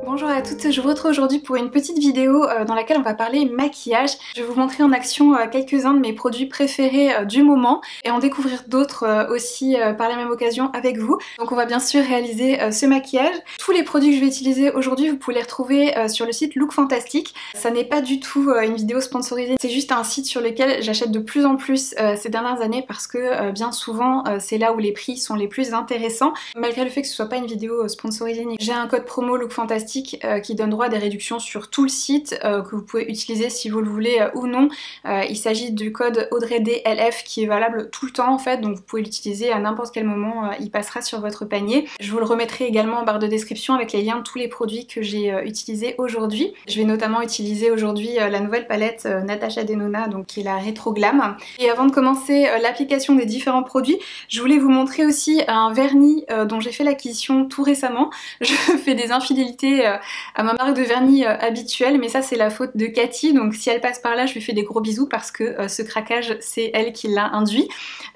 Bonjour à toutes, je vous retrouve aujourd'hui pour une petite vidéo dans laquelle on va parler maquillage. Je vais vous montrer en action quelques-uns de mes produits préférés du moment et en découvrir d'autres aussi par la même occasion avec vous. Donc on va bien sûr réaliser ce maquillage. Tous les produits que je vais utiliser aujourd'hui, vous pouvez les retrouver sur le site Look Fantastic. Ça n'est pas du tout une vidéo sponsorisée, c'est juste un site sur lequel j'achète de plus en plus ces dernières années parce que bien souvent c'est là où les prix sont les plus intéressants. Malgré le fait que ce soit pas une vidéo sponsorisée, j'ai un code promo Look Fantastic qui donne droit à des réductions sur tout le site que vous pouvez utiliser si vous le voulez ou non. Il s'agit du code AudreyDLF qui est valable tout le temps en fait, donc vous pouvez l'utiliser à n'importe quel moment, il passera sur votre panier. Je vous le remettrai également en barre de description avec les liens de tous les produits que j'ai utilisés aujourd'hui. Je vais notamment utiliser aujourd'hui la nouvelle palette Natasha Denona, donc qui est la Retro Glam. Et avant de commencer l'application des différents produits, je voulais vous montrer aussi un vernis dont j'ai fait l'acquisition tout récemment. Je fais des infidélités à ma marque de vernis habituelle, mais ça c'est la faute de Cathy, donc si elle passe par là je lui fais des gros bisous parce que ce craquage c'est elle qui l'a induit.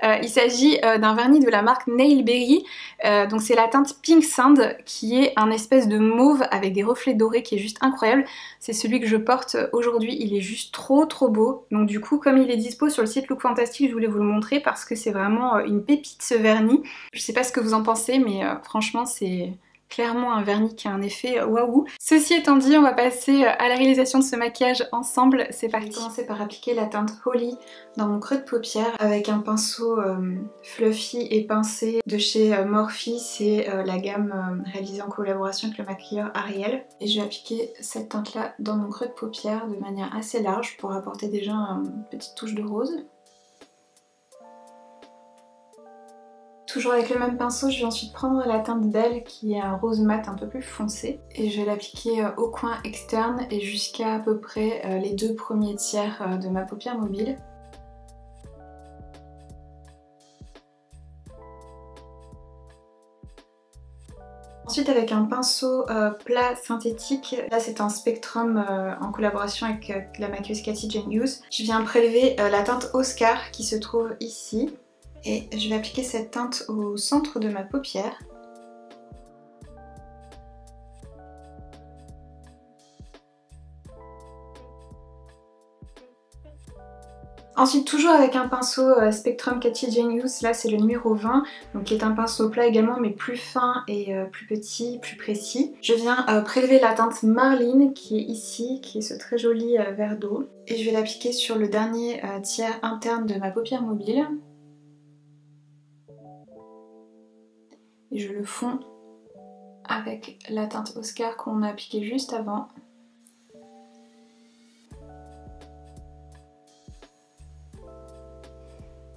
Il s'agit d'un vernis de la marque Nailberry, donc c'est la teinte Pink Sand qui est un espèce de mauve avec des reflets dorés qui est juste incroyable. C'est celui que je porte aujourd'hui, il est juste trop beau. Donc du coup comme il est dispo sur le site Look Fantastic, je voulais vous le montrer parce que c'est vraiment une pépite ce vernis. Je sais pas ce que vous en pensez mais franchement c'est clairement un vernis qui a un effet waouh. Ceci étant dit, on va passer à la réalisation de ce maquillage ensemble. C'est parti. Je vais commencer par appliquer la teinte Holly dans mon creux de paupière avec un pinceau fluffy et pincé de chez Morphe. C'est la gamme réalisée en collaboration avec le maquilleur Ariel. Et je vais appliquer cette teinte là dans mon creux de paupière de manière assez large pour apporter déjà une petite touche de rose. Toujours avec le même pinceau, je vais ensuite prendre la teinte Belle qui est un rose mat un peu plus foncé et je vais l'appliquer au coin externe et jusqu'à peu près les deux premiers tiers de ma paupière mobile. Ensuite avec un pinceau plat synthétique, là c'est un Spectrum en collaboration avec la maquilleuse Katy Jane Hughes, je viens prélever la teinte Oscar qui se trouve ici. Et je vais appliquer cette teinte au centre de ma paupière. Ensuite, toujours avec un pinceau Spectrum Katy Jane Hughes, là c'est le numéro 20, donc qui est un pinceau plat également mais plus fin et plus petit, plus précis. Je viens prélever la teinte Marline qui est ici, qui est ce très joli vert d'eau. Et je vais l'appliquer sur le dernier tiers interne de ma paupière mobile. Et je le fonds avec la teinte Oscar qu'on a appliquée juste avant.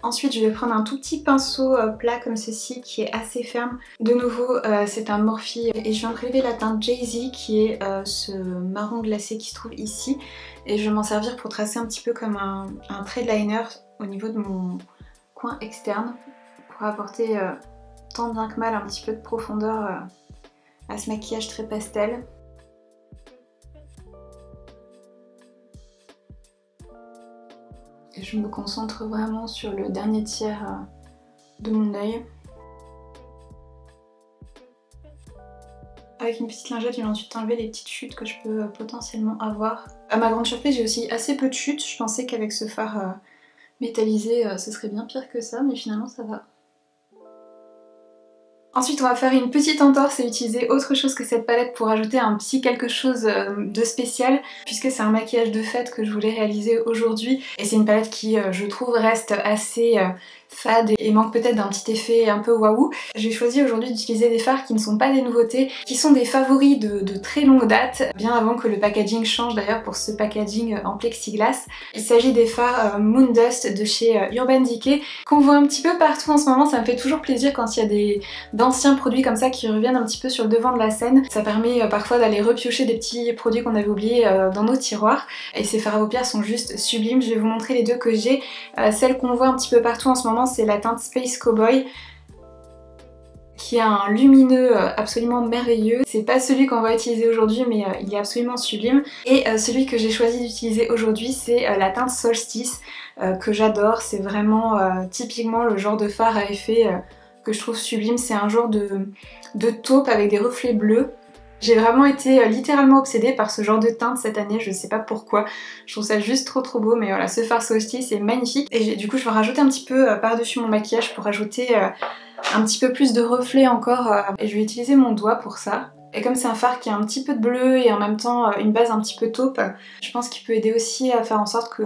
Ensuite je vais prendre un tout petit pinceau plat comme ceci qui est assez ferme. De nouveau c'est un Morphe et je viens prélever la teinte Jay-Z qui est ce marron glacé qui se trouve ici. Et je vais m'en servir pour tracer un petit peu comme un trait de liner au niveau de mon coin externe pour apporter tant bien que mal un petit peu de profondeur à ce maquillage très pastel. Et je me concentre vraiment sur le dernier tiers de mon œil. Avec une petite lingette, je vais ensuite enlever les petites chutes que je peux potentiellement avoir. À ma grande surprise, j'ai aussi assez peu de chutes. Je pensais qu'avec ce fard métallisé, ce serait bien pire que ça, mais finalement ça va. Ensuite on va faire une petite entorse et utiliser autre chose que cette palette pour ajouter un petit quelque chose de spécial puisque c'est un maquillage de fête que je voulais réaliser aujourd'hui et c'est une palette qui je trouve reste assez fade et manque peut-être d'un petit effet un peu waouh. J'ai choisi aujourd'hui d'utiliser des fards qui ne sont pas des nouveautés, qui sont des favoris de très longue date, bien avant que le packaging change d'ailleurs pour ce packaging en plexiglas. Il s'agit des fards Moon Dust de chez Urban Decay qu'on voit un petit peu partout en ce moment. Ça me fait toujours plaisir quand il y a d'anciens produits comme ça qui reviennent un petit peu sur le devant de la scène. Ça permet parfois d'aller repiocher des petits produits qu'on avait oubliés dans nos tiroirs et ces fards à paupières sont juste sublimes. Je vais vous montrer les deux que j'ai. Celle qu'on voit un petit peu partout en ce moment c'est la teinte Space Cowboy qui a un lumineux absolument merveilleux. C'est pas celui qu'on va utiliser aujourd'hui mais il est absolument sublime. Et celui que j'ai choisi d'utiliser aujourd'hui c'est la teinte Solstice que j'adore. C'est vraiment typiquement le genre de fard à effet que je trouve sublime. C'est un genre de taupe avec des reflets bleus. J'ai vraiment été littéralement obsédée par ce genre de teinte cette année, je sais pas pourquoi. Je trouve ça juste trop beau, mais voilà, ce fard solstice est magnifique. Et du coup je vais rajouter un petit peu par-dessus mon maquillage pour ajouter un petit peu plus de reflets encore. Et je vais utiliser mon doigt pour ça. Et comme c'est un fard qui a un petit peu de bleu et en même temps une base un petit peu taupe, je pense qu'il peut aider aussi à faire en sorte que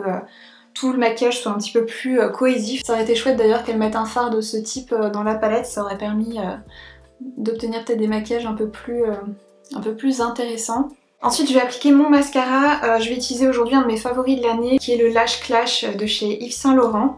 tout le maquillage soit un petit peu plus cohésif. Ça aurait été chouette d'ailleurs qu'elle mette un fard de ce type dans la palette, ça aurait permis d'obtenir peut-être des maquillages un peu plus intéressants. Ensuite je vais appliquer mon mascara, je vais utiliser aujourd'hui un de mes favoris de l'année qui est le Lash Clash de chez Yves Saint Laurent.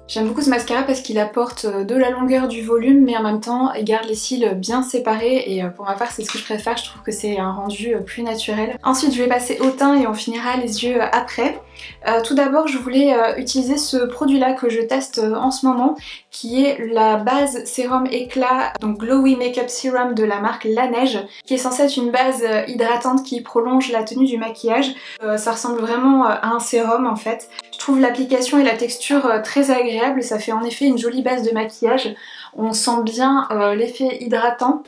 J'aime beaucoup ce mascara parce qu'il apporte de la longueur, du volume, mais en même temps il garde les cils bien séparés et pour ma part c'est ce que je préfère, je trouve que c'est un rendu plus naturel. Ensuite je vais passer au teint et on finira les yeux après. Tout d'abord je voulais utiliser ce produit là que je teste en ce moment qui est la base sérum éclat, donc Glowy Makeup Serum de la marque La Neige, qui est censée être une base hydratante qui prolonge la tenue du maquillage. Ça ressemble vraiment à un sérum en fait. Je trouve l'application et la texture très agréable, ça fait en effet une jolie base de maquillage. On sent bien l'effet hydratant.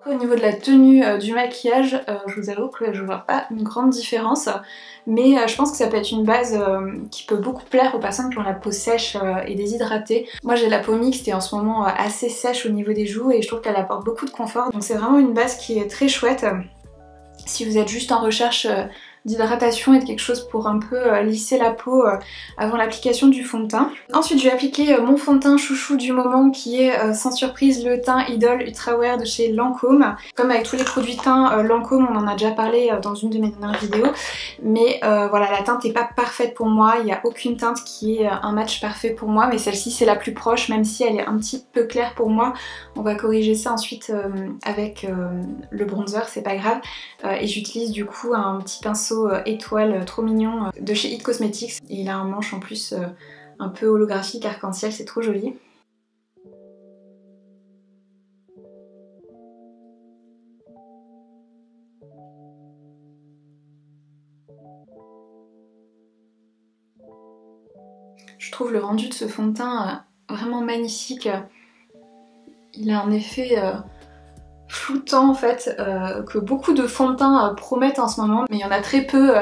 Au niveau de la tenue du maquillage, je vous avoue que je vois pas une grande différence, mais je pense que ça peut être une base qui peut beaucoup plaire aux personnes qui ont la peau sèche et déshydratée. Moi j'ai la peau mixte et en ce moment assez sèche au niveau des joues et je trouve qu'elle apporte beaucoup de confort, donc c'est vraiment une base qui est très chouette si vous êtes juste en recherche d'hydratation et de quelque chose pour un peu lisser la peau avant l'application du fond de teint. Ensuite je vais appliquer mon fond de teint chouchou du moment qui est sans surprise le teint Idol Ultra Wear de chez Lancôme. Comme avec tous les produits teints Lancôme, on en a déjà parlé dans une de mes dernières vidéos, mais voilà, la teinte n'est pas parfaite pour moi, il n'y a aucune teinte qui est un match parfait pour moi, mais celle-ci c'est la plus proche, même si elle est un petit peu claire pour moi. On va corriger ça ensuite avec le bronzer, c'est pas grave, et j'utilise du coup un petit pinceau étoile trop mignon de chez It Cosmetics. Et il a un manche en plus un peu holographique arc-en-ciel, c'est trop joli. Je trouve le rendu de ce fond de teint vraiment magnifique. Il a un effet floutant en fait que beaucoup de fonds de teint promettent en ce moment, mais il y en a très peu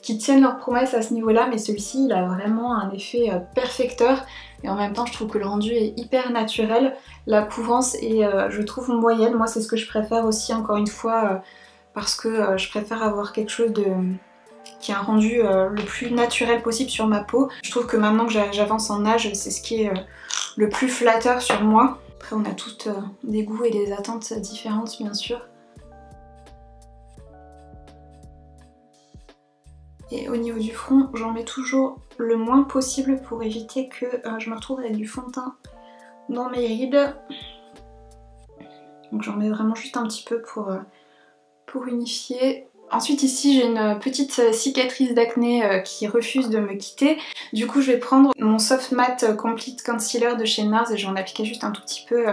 qui tiennent leurs promesses à ce niveau-là, mais celui-ci il a vraiment un effet perfecteur et en même temps je trouve que le rendu est hyper naturel. La couvrance est je trouve moyenne, moi c'est ce que je préfère aussi encore une fois parce que je préfère avoir quelque chose qui a un rendu le plus naturel possible sur ma peau. Je trouve que maintenant que j'avance en âge, c'est ce qui est le plus flatteur sur moi. Après on a toutes des goûts et des attentes différentes bien sûr. Et au niveau du front, j'en mets toujours le moins possible pour éviter que je me retrouve avec du fond de teint dans mes rides. Donc j'en mets vraiment juste un petit peu pour unifier. Ensuite ici j'ai une petite cicatrice d'acné qui refuse de me quitter. Du coup je vais prendre mon Soft Matte Complete Concealer de chez NARS et je vais en appliquer juste un tout petit peu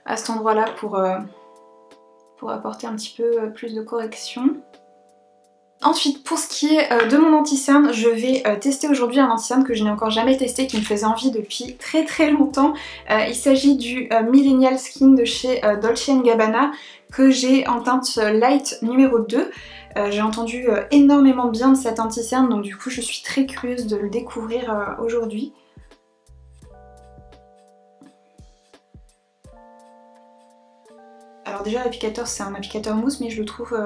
à cet endroit là pour apporter un petit peu plus de correction. Ensuite pour ce qui est de mon anti-cerne, je vais tester aujourd'hui un anti-cerne que je n'ai encore jamais testé, qui me faisait envie depuis très longtemps. Il s'agit du Millennial Skin de chez Dolce & Gabbana que j'ai en teinte light numéro 2. J'ai entendu énormément bien de cet anti-cerne, donc du coup je suis très curieuse de le découvrir aujourd'hui. Alors déjà l'applicateur c'est un applicateur mousse mais je le trouve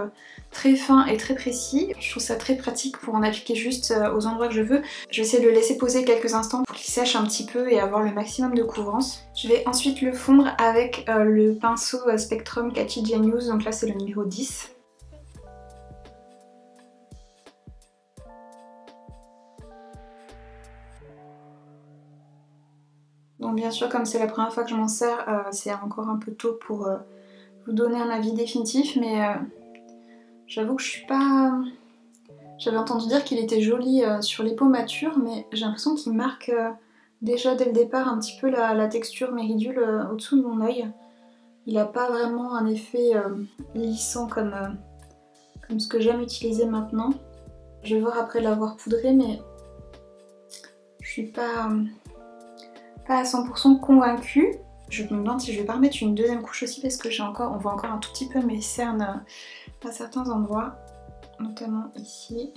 très fin et très précis. Je trouve ça très pratique pour en appliquer juste aux endroits que je veux. Je vais essayer de le laisser poser quelques instants pour qu'il sèche un petit peu et avoir le maximum de couvrance. Je vais ensuite le fondre avec le pinceau Spectrum Catchy Genius, donc là c'est le numéro 10. Donc bien sûr comme c'est la première fois que je m'en sers, c'est encore un peu tôt pour vous donner un avis définitif, mais j'avoue que je suis pas... J'avais entendu dire qu'il était joli sur les peaux matures, mais j'ai l'impression qu'il marque déjà dès le départ un petit peu la texture méridule au-dessous de mon œil. Il n'a pas vraiment un effet lissant comme ce que j'aime utiliser maintenant. Je vais voir après l'avoir poudré, mais je suis pas à 100% convaincue. Je me demande si je vais pas remettre une deuxième couche aussi parce que on voit encore un tout petit peu mes cernes à certains endroits, notamment ici.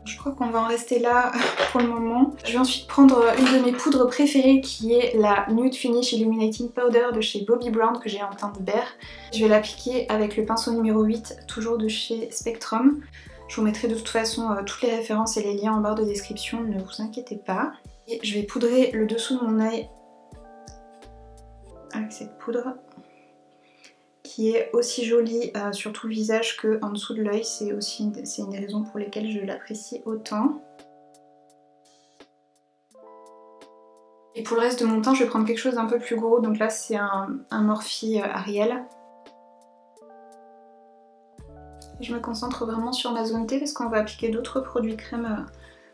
Je crois qu'on va en rester là pour le moment. Je vais ensuite prendre une de mes poudres préférées qui est la Nude Finish Illuminating Powder de chez Bobbi Brown que j'ai en teinte vert. Je vais l'appliquer avec le pinceau numéro 8, toujours de chez Spectrum. Je vous mettrai de toute façon toutes les références et les liens en barre de description, ne vous inquiétez pas. Et je vais poudrer le dessous de mon œil avec cette poudre qui est aussi jolie sur tout le visage qu'en dessous de l'œil. C'est une des raisons pour lesquelles je l'apprécie autant. Et pour le reste de mon teint, je vais prendre quelque chose d'un peu plus gros. Donc là, c'est un Morphe Ariel. Je me concentre vraiment sur ma zone T parce qu'on va appliquer d'autres produits crème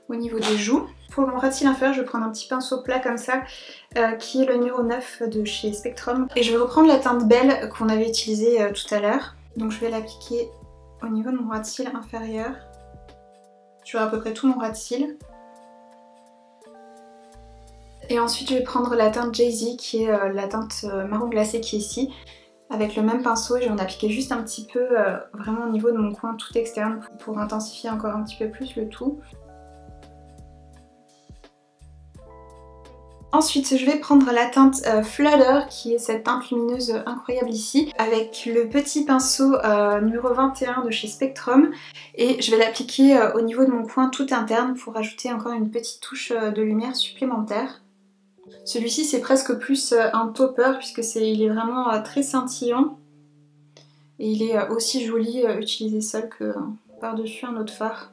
au niveau des joues. Pour mon ras de cils inférieur, je vais prendre un petit pinceau plat comme ça, qui est le numéro 9 de chez Spectrum. Et je vais reprendre la teinte Belle qu'on avait utilisée tout à l'heure. Donc je vais l'appliquer au niveau de mon ras de cils inférieur, sur à peu près tout mon ras de cils. Et ensuite je vais prendre la teinte Jay-Z, qui est la teinte marron glacé qui est ici, avec le même pinceau, et je vais en appliquer juste un petit peu vraiment au niveau de mon coin tout externe pour intensifier encore un petit peu plus le tout. Ensuite, je vais prendre la teinte Flutter, qui est cette teinte lumineuse incroyable ici, avec le petit pinceau numéro 21 de chez Spectrum, et je vais l'appliquer au niveau de mon coin tout interne pour ajouter encore une petite touche de lumière supplémentaire. Celui-ci c'est presque plus un topper puisque il est vraiment très scintillant et il est aussi joli utilisé seul que par-dessus un autre fard.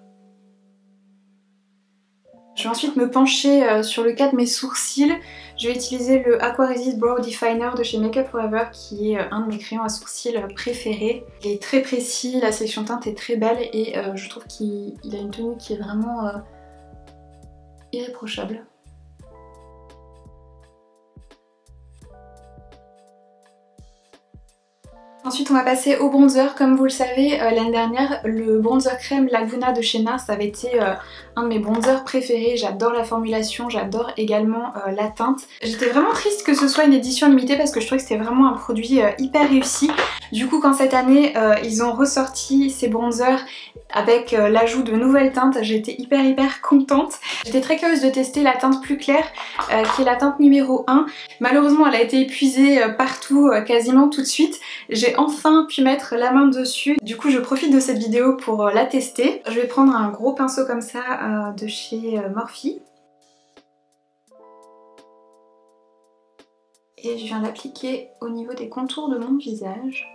Je vais ensuite me pencher sur le cas de mes sourcils. Je vais utiliser le Aqua Resist Brow Definer de chez Makeup Forever qui est un de mes crayons à sourcils préférés. Il est très précis, la sélection de teinte est très belle et je trouve qu'il a une tenue qui est vraiment irréprochable. Ensuite on va passer au bronzer. Comme vous le savez, l'année dernière le bronzer crème Laguna de chez NARS avait été un de mes bronzers préférés. J'adore la formulation, j'adore également la teinte. J'étais vraiment triste que ce soit une édition limitée parce que je trouvais que c'était vraiment un produit hyper réussi. Du coup quand cette année ils ont ressorti ces bronzers avec l'ajout de nouvelles teintes, j'étais hyper contente. J'étais très curieuse de tester la teinte plus claire qui est la teinte numéro 1. Malheureusement elle a été épuisée partout quasiment tout de suite. J'ai enfin pu mettre la main dessus, du coup je profite de cette vidéo pour la tester. Je vais prendre un gros pinceau comme ça de chez Morphe et je viens l'appliquer au niveau des contours de mon visage.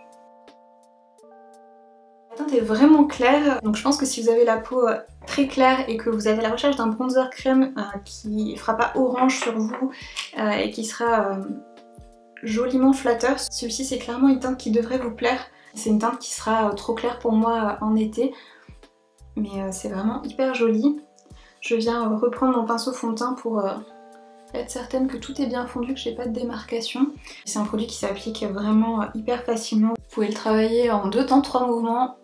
La teinte est vraiment claire, donc je pense que si vous avez la peau très claire et que vous êtes à la recherche d'un bronzer crème qui fera pas orange sur vous et qui sera joliment flatteur, celui-ci c'est clairement une teinte qui devrait vous plaire. C'est une teinte qui sera trop claire pour moi en été, mais c'est vraiment hyper joli. Je viens reprendre mon pinceau fond de teint pour être certaine que tout est bien fondu, que j'ai pas de démarcation. C'est un produit qui s'applique vraiment hyper facilement. Vous pouvez le travailler en 2 temps, 3 mouvements.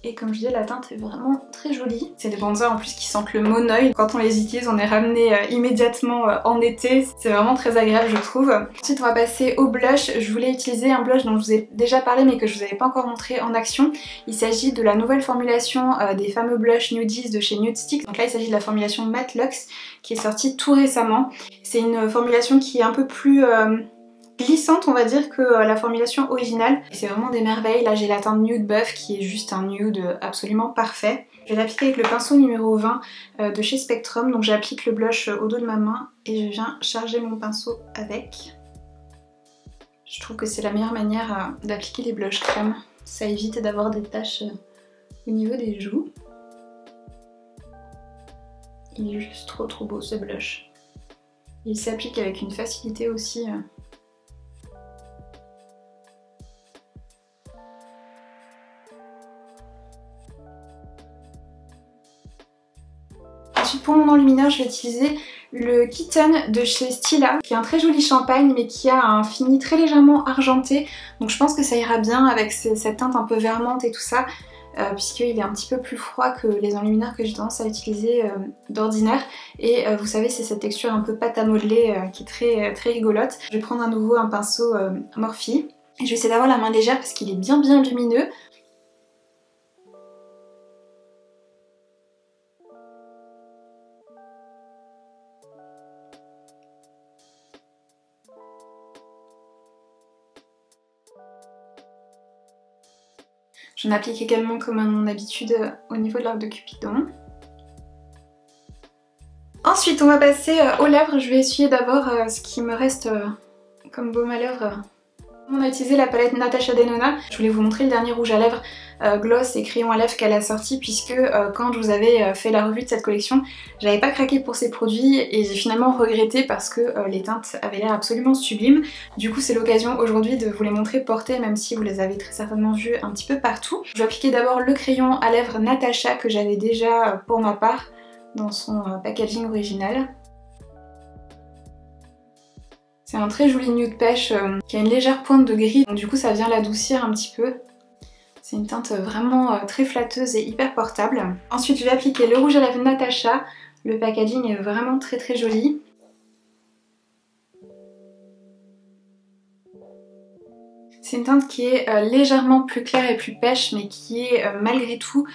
Et comme je disais, la teinte est vraiment très jolie. C'est des bronzers en plus qui sentent le monoeil. Quand on les utilise, on est ramené immédiatement en été. C'est vraiment très agréable, je trouve. Ensuite, on va passer au blush. Je voulais utiliser un blush dont je vous ai déjà parlé mais que je vous avais pas encore montré en action. Il s'agit de la nouvelle formulation des fameux blush Nudies de chez Nude Stick. Donc là, il s'agit de la formulation Matte Luxe qui est sortie tout récemment. C'est une formulation qui est un peu plus glissante on va dire que la formulation originale. C'est vraiment des merveilles. Là j'ai la teinte Nude Buff qui est juste un nude absolument parfait. Je vais l'appliquer avec le pinceau numéro 20 de chez Spectrum. Donc j'applique le blush au dos de ma main et je viens charger mon pinceau avec. Je trouve que c'est la meilleure manière d'appliquer les blushs crème. Ça évite d'avoir des taches au niveau des joues. Il est juste trop beau ce blush. Il s'applique avec une facilité aussi. Ensuite pour mon enlumineur je vais utiliser le Kitten de chez Stila, qui est un très joli champagne mais qui a un fini très légèrement argenté. Donc je pense que ça ira bien avec cette teinte un peu vermente et tout ça. Puisqu'il est un petit peu plus froid que les enlumineurs que j'ai tendance à utiliser d'ordinaire. Et vous savez, c'est cette texture un peu pâte à modeler qui est très rigolote. Je vais prendre à nouveau un pinceau Morphe. Et je vais essayer d'avoir la main légère parce qu'il est bien lumineux. J'en applique également comme à mon habitude au niveau de l'arc de Cupidon. Ensuite on va passer aux lèvres. Je vais essuyer d'abord ce qui me reste comme baume à lèvres. On a utilisé la palette Natasha Denona. Je voulais vous montrer le dernier rouge à lèvres gloss et crayon à lèvres qu'elle a sorti, puisque quand je vous avais fait la revue de cette collection, j'avais pas craqué pour ces produits et j'ai finalement regretté parce que les teintes avaient l'air absolument sublimes. Du coup c'est l'occasion aujourd'hui de vous les montrer portées, même si vous les avez très certainement vues un petit peu partout. Je vais appliquer d'abord le crayon à lèvres Natasha que j'avais déjà pour ma part dans son packaging original. C'est un très joli nude pêche qui a une légère pointe de gris, donc du coup ça vient l'adoucir un petit peu. C'est une teinte vraiment très flatteuse et hyper portable. Ensuite je vais appliquer le rouge à lèvres Natasha. Le packaging est vraiment très joli. C'est une teinte qui est légèrement plus claire et plus pêche, mais qui est malgré tout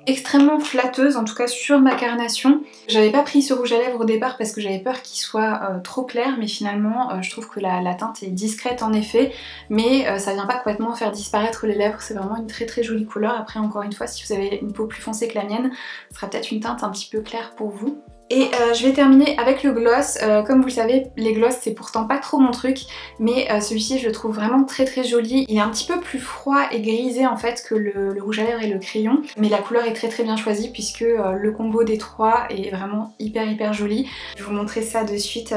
extrêmement flatteuse, en tout cas sur ma carnation. J'avais pas pris ce rouge à lèvres au départ parce que j'avais peur qu'il soit trop clair, mais finalement je trouve que la teinte est discrète en effet, mais ça vient pas complètement faire disparaître les lèvres. C'est vraiment une très jolie couleur. Après encore une fois, si vous avez une peau plus foncée que la mienne, ce sera peut-être une teinte un petit peu claire pour vous. Et je vais terminer avec le gloss. Comme vous le savez, les gloss c'est pourtant pas trop mon truc, mais celui-ci je le trouve vraiment très joli. Il est un petit peu plus froid et grisé en fait que le rouge à lèvres et le crayon, mais la couleur est très bien choisie puisque le combo des trois est vraiment hyper joli. Je vais vous montrer ça de suite.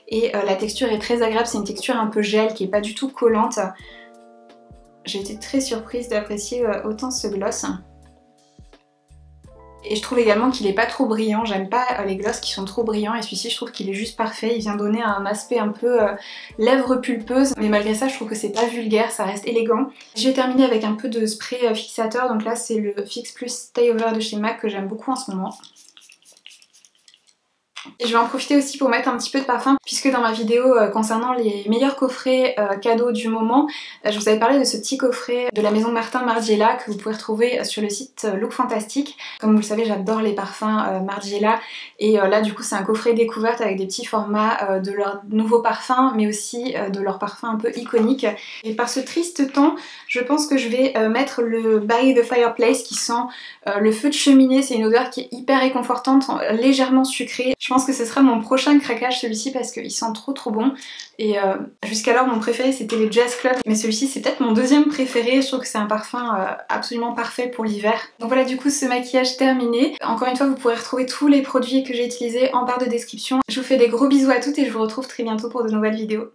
Et la texture est très agréable, c'est une texture un peu gel qui est pas du tout collante. J'ai été très surprise d'apprécier autant ce gloss. Et je trouve également qu'il est pas trop brillant, j'aime pas les gloss qui sont trop brillants et celui-ci je trouve qu'il est juste parfait, il vient donner un aspect un peu lèvres pulpeuses, mais malgré ça je trouve que c'est pas vulgaire, ça reste élégant. Je vais terminer avec un peu de spray fixateur, donc là c'est le Fix Plus Stay Over de chez MAC que j'aime beaucoup en ce moment. Et je vais en profiter aussi pour mettre un petit peu de parfum, puisque dans ma vidéo concernant les meilleurs coffrets cadeaux du moment, je vous avais parlé de ce petit coffret de la maison Martin Margiela que vous pouvez retrouver sur le site Look Fantastic. Comme vous le savez, j'adore les parfums Margiela, et là du coup c'est un coffret découverte avec des petits formats de leurs nouveaux parfums, mais aussi de leurs parfums un peu iconiques. Et par ce triste temps, je pense que je vais mettre le By the Fireplace qui sent le feu de cheminée. C'est une odeur qui est hyper réconfortante, légèrement sucrée. Je pense que ce sera mon prochain craquage celui-ci parce qu'il sent trop bon. Et jusqu'alors mon préféré c'était les Jazz Club, mais celui-ci c'est peut-être mon deuxième préféré. Je trouve que c'est un parfum absolument parfait pour l'hiver. Donc voilà, du coup ce maquillage terminé. Encore une fois vous pourrez retrouver tous les produits que j'ai utilisés en barre de description. Je vous fais des gros bisous à toutes et je vous retrouve très bientôt pour de nouvelles vidéos.